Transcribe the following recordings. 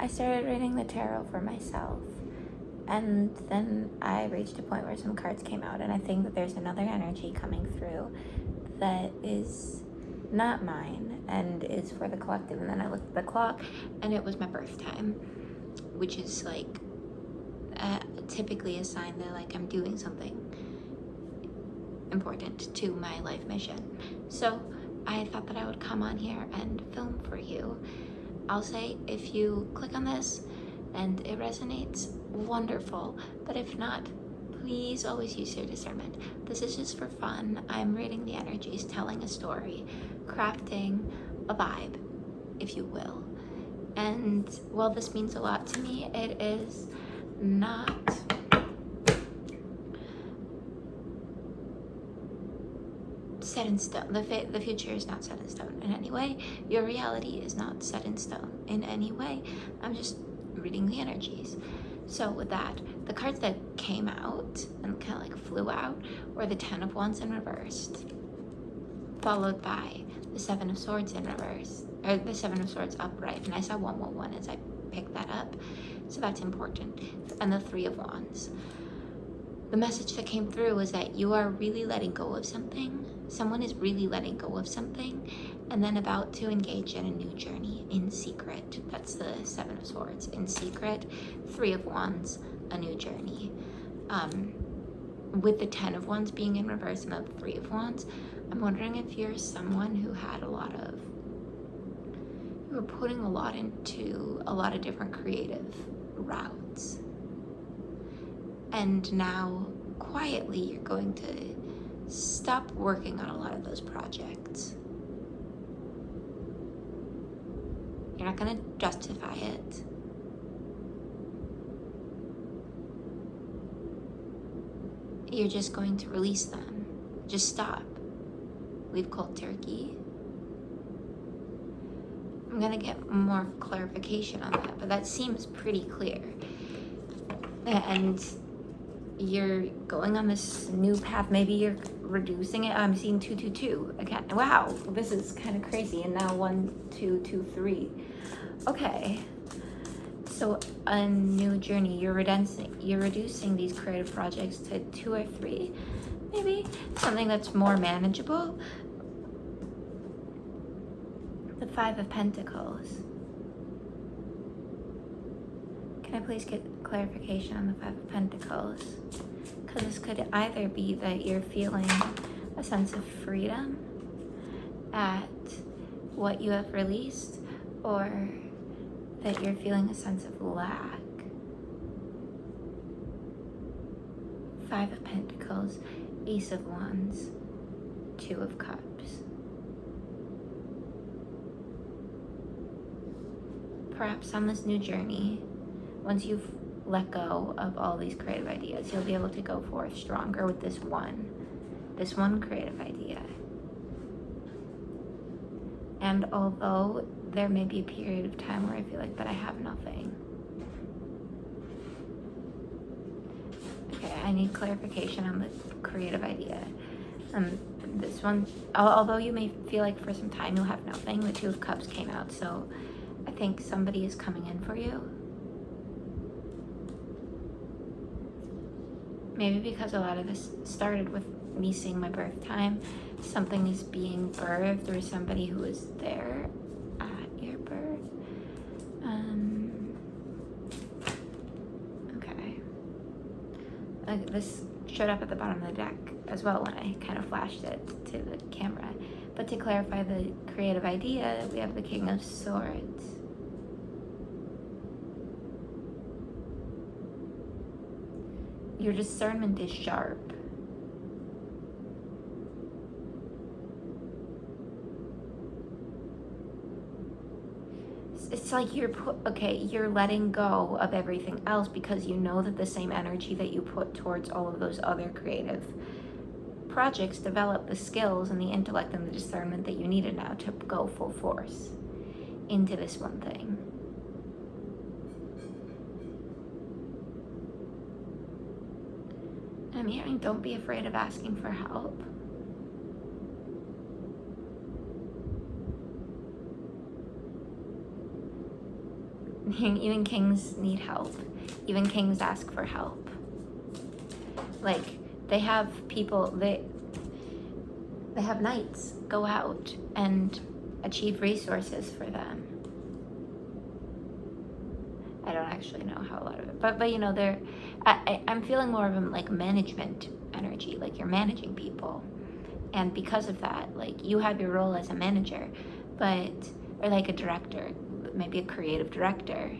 I started reading the tarot for myself. And then I reached a point where some cards came out, and I think that there's another energy coming through that is not mine and is for the collective. And then I looked at the clock, and it was my birth time, which is like typically a sign that like I'm doing something important to my life mission. So I thought that I would come on here and film for you. I'll say if you click on this and it resonates, wonderful. But if not, please always use your discernment. This is just for fun. I'm reading the energies, telling a story, crafting a vibe, if you will. And while this means a lot to me, it is not set in stone. The future is not set in stone in any way. Your reality is not set in stone in any way. I'm just reading the energies. So with that, the cards that came out and kind of like flew out were the Ten of Wands in reversed, followed by the Seven of Swords in reverse, or the Seven of Swords upright. And I saw 111 as I picked that up, so that's important. And the Three of Wands. The message that came through was that you are really letting go of something. Someone is really letting go of something and then about to engage in a new journey in secret. That's the Seven of Swords. In secret, Three of Wands, a new journey. With the Ten of Wands being in reverse and the Three of Wands, I'm wondering if you're someone who had you were putting a lot into a lot of different creative routes. And now, quietly, you're going to stop working on a lot of those projects. You're not going to justify it. You're just going to release them. Just stop. Leave cold turkey. I'm going to get more clarification on that, but that seems pretty clear. And you're going on this new path. Maybe you're reducing it. I'm seeing 222 again. Wow, this is kind of crazy. And now 1 2 2 3. Okay, so a new journey. You're reducing these creative projects to 2 or 3, maybe something that's more manageable. The Five of Pentacles. Can I please get clarification on the Five of Pentacles? Because this could either be that you're feeling a sense of freedom at what you have released, or that you're feeling a sense of lack. Five of Pentacles, Ace of Wands, Two of Cups. Perhaps on this new journey, once you've let go of all these creative ideas, you'll be able to go forth stronger with this one creative idea. And although there may be a period of time where I feel like that I have nothing. Okay, I need clarification on the creative idea. This one, although you may feel like for some time you'll have nothing, the Two of Cups came out, so I think somebody is coming in for you. Maybe because a lot of this started with me seeing my birth time, something is being birthed, or somebody who is there at your birth. Okay. This showed up at the bottom of the deck as well when I kind of flashed it to the camera. But to clarify the creative idea, we have the King of Swords. Your discernment is sharp. It's like you're letting go of everything else because you know that the same energy that you put towards all of those other creative projects develop the skills and the intellect and the discernment that you needed now to go full force into this one thing. I'm hearing, don't be afraid of asking for help. Even kings need help. Even kings ask for help. Like, they have people, they have knights go out and achieve resources for them. I don't actually know how a lot of it, but you know, I'm feeling more of a like management energy, like you're managing people. And because of that, like you have your role as a manager, or like a director, maybe a creative director.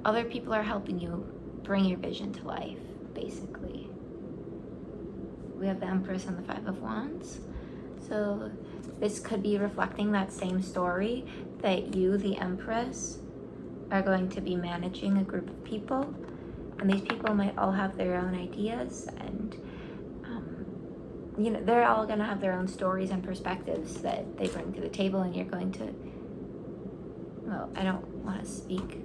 Other people are helping you bring your vision to life, basically. We have the Empress and the Five of Wands. So this could be reflecting that same story, that you, the Empress, are going to be managing a group of people. And these people might all have their own ideas, and you know, they're all going to have their own stories and perspectives that they bring to the table, and you're going to, well, I don't want to speak.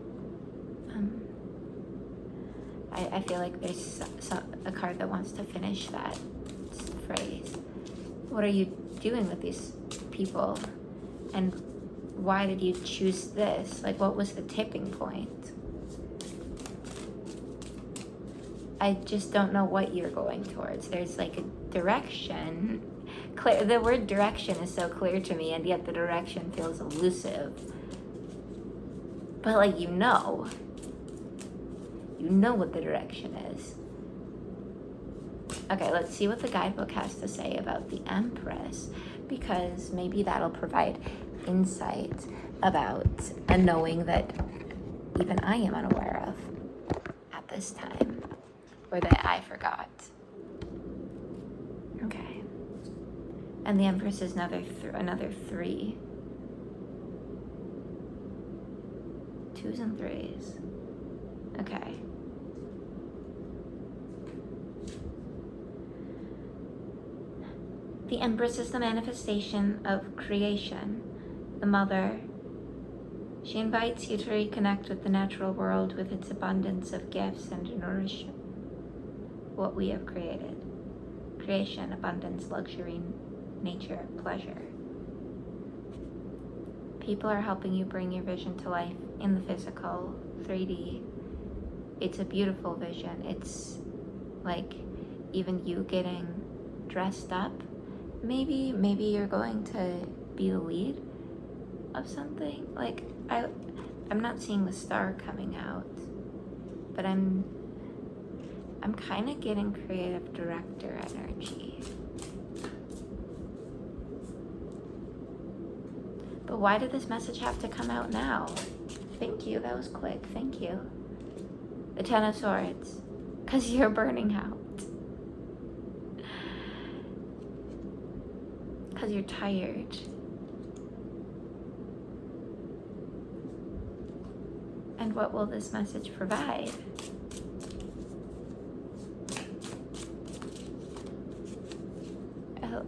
I feel like there's a card that wants to finish that phrase. What are you doing with these people? And why did you choose this? Like, what was the tipping point? I just don't know what you're going towards. There's like a direction. The word direction is so clear to me, and yet the direction feels elusive. But like, you know what the direction is. Okay, let's see what the guidebook has to say about the Empress, because maybe that'll provide insight about a knowing that even I am unaware of at this time, or that I forgot. Okay. And the Empress is another 3. 2s and 3s. Okay. The Empress is the manifestation of creation, the mother. She invites you to reconnect with the natural world, with its abundance of gifts, and to nourish what we have created. Creation, abundance, luxury, nature, pleasure. People are helping you bring your vision to life in the physical, 3D. It's a beautiful vision. It's like even you getting dressed up. Maybe you're going to be the lead of something. Like, I'm not seeing the star coming out, but I'm kind of getting creative director energy. But why did this message have to come out now? Thank you, that was quick, thank you. The 10 of Swords, because you're burning out. Because you're tired. And what will this message provide?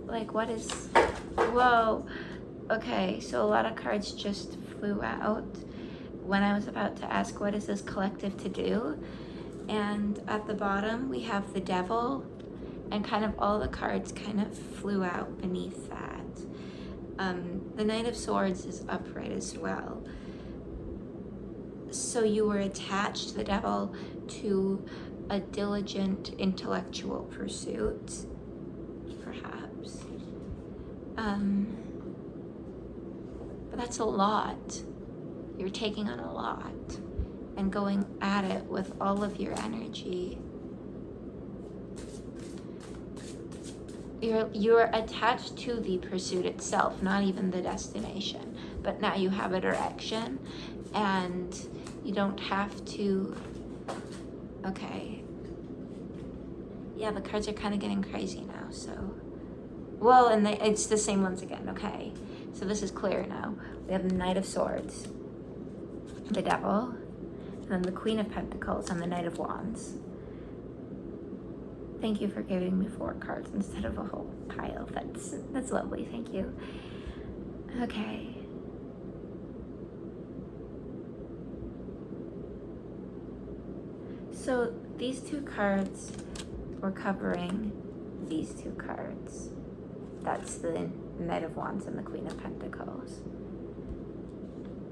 Like, what is... Whoa. Okay, so a lot of cards just flew out when I was about to ask, what is this collective to do? And at the bottom, we have the Devil, and kind of all the cards kind of flew out beneath that. The Knight of Swords is upright as well. So you were attached, the Devil, to a diligent intellectual pursuit, perhaps. But that's a lot. You're taking on a lot and going at it with all of your energy. You're attached to the pursuit itself, not even the destination. But now you have a direction, and you don't have to... Okay. Yeah, the cards are kind of getting crazy now, so... Well, and it's the same ones again, okay. So this is clear now. We have the Knight of Swords, the Devil, and then the Queen of Pentacles, and the Knight of Wands. Thank you for giving me 4 cards instead of a whole pile. That's lovely, thank you. Okay. So these 2 cards were covering these 2 cards. That's the Knight of Wands and the Queen of Pentacles.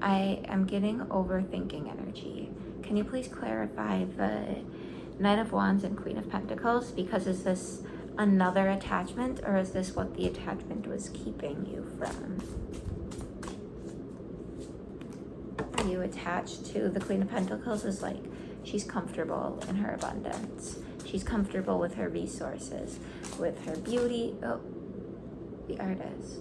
I am getting overthinking energy. Can you please clarify the Knight of Wands and Queen of Pentacles? Because is this another attachment, or is this what the attachment was keeping you from? Are you attached to the Queen of Pentacles? Is like she's comfortable in her abundance. She's comfortable with her resources, with her beauty. Oh, the Artist.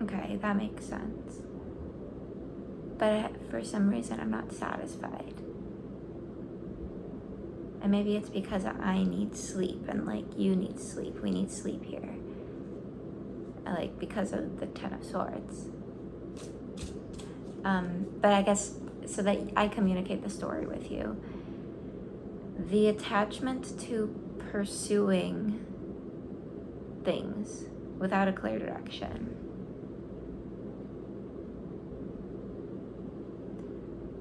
Okay, that makes sense. But for some reason, I'm not satisfied. And maybe it's because I need sleep, and like you need sleep. We need sleep here. Like because of the Ten of Swords. But I guess so that I communicate the story with you. The attachment to pursuing things without a clear direction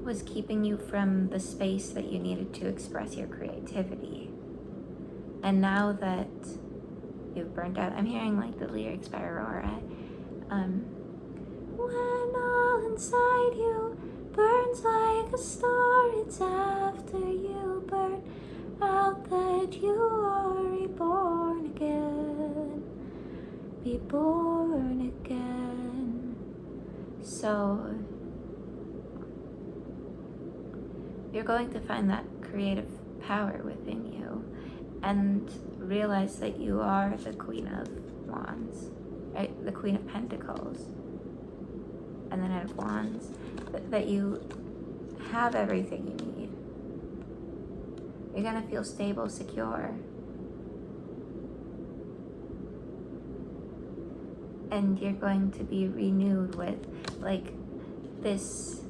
was keeping you from the space that you needed to express your creativity. And now that you've burnt out, I'm hearing like the lyrics by Aurora. When all inside you burns like a star, it's after you burn out that you are reborn again. Be born again. So you're going to find that creative power within you and realize that you are the Queen of Wands, right? The Queen of Pentacles and the Knight of Wands, that you have everything you need. You're gonna feel stable, secure. And you're going to be renewed with like this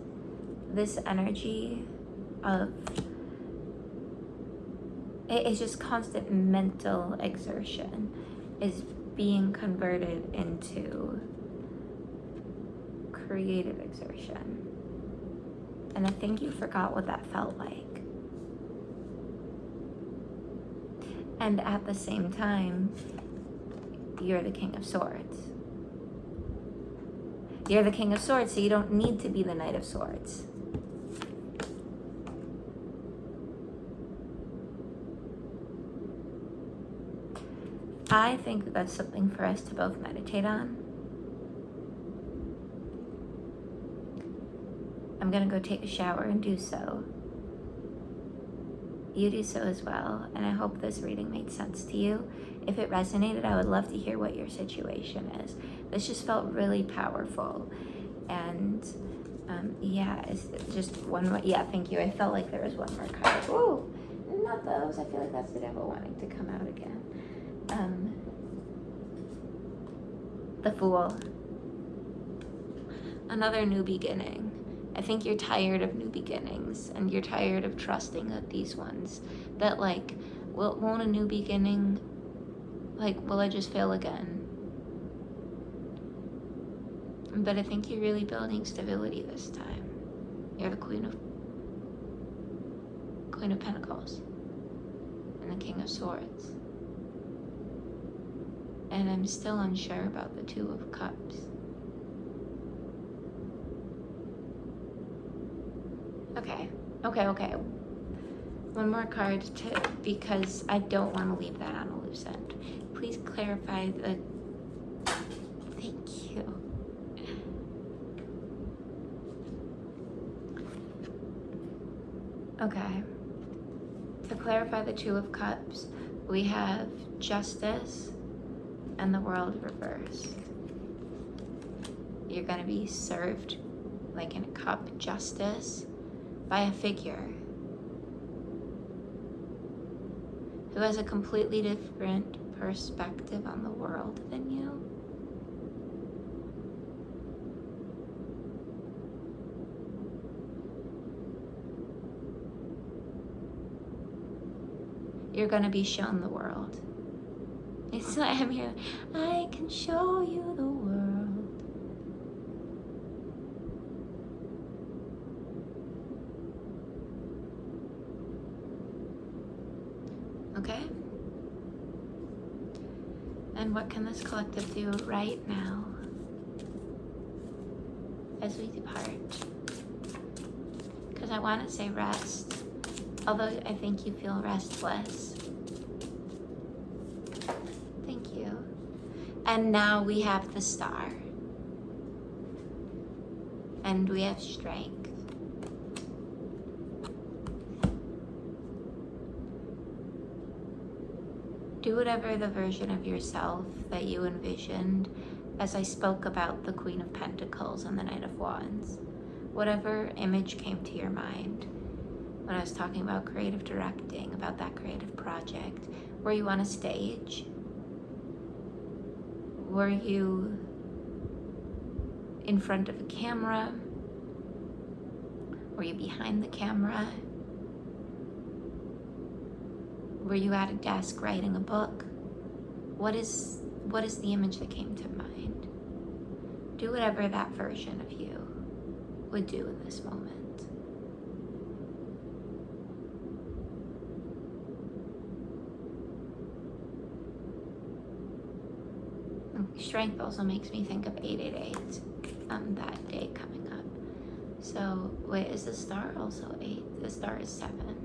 energy of, it's just constant mental exertion is being converted into creative exertion. And I think you forgot what that felt like. And at the same time, you're the King of Swords. You're the King of Swords, so you don't need to be the Knight of Swords. I think that that's something for us to both meditate on. I'm gonna go take a shower and do so. You do so as well, and I hope this reading made sense to you. If it resonated, I would love to hear what your situation is. This just felt really powerful, and yeah, it's just one more. Yeah, thank you. I felt like there was one more card. Ooh, not those. I feel like that's the devil wanting to come out again. The Fool. Another new beginning. I think you're tired of new beginnings, and you're tired of trusting that these ones, that like, won't a new beginning, like, will I just fail again? But I think you're really building stability this time. You're the Queen of Pentacles and the King of Swords. And I'm still unsure about the Two of Cups. Okay. One more card because I don't want to leave that on a loose end. Please clarify the... Thank you. Okay. To clarify the Two of Cups, we have Justice and the World reversed. You're going to be served like in a cup, justice, by a figure who has a completely different perspective on the world than you. You're going to be shown the world. It's like I'm here, I can show you the world. Okay? And what can this collective do right now as we depart? Because I want to say rest, although I think you feel restless. Thank you. And now we have the star. And we have strength. Do whatever the version of yourself that you envisioned as I spoke about the Queen of Pentacles and the Knight of Wands. Whatever image came to your mind when I was talking about creative directing, about that creative project. Were you on a stage? Were you in front of a camera? Were you behind the camera? Were you at a desk writing a book? What is the image that came to mind? Do whatever that version of you would do in this moment. Strength also makes me think of 888, that day coming up. So, wait, is the star also 8? The star is 7.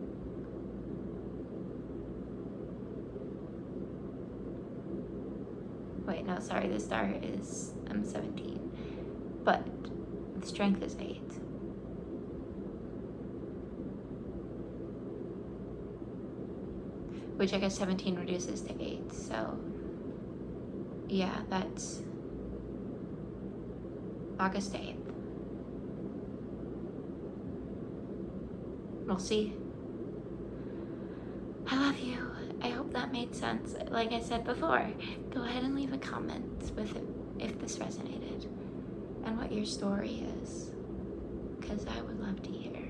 Wait, no, sorry, the star is 17. But the strength is 8. Which I guess 17 reduces to 8, so yeah, that's August 8th. We'll see. I love you. I hope that made sense. Like I said before, go ahead and leave a comment with it if this resonated and what your story is, because I would love to hear.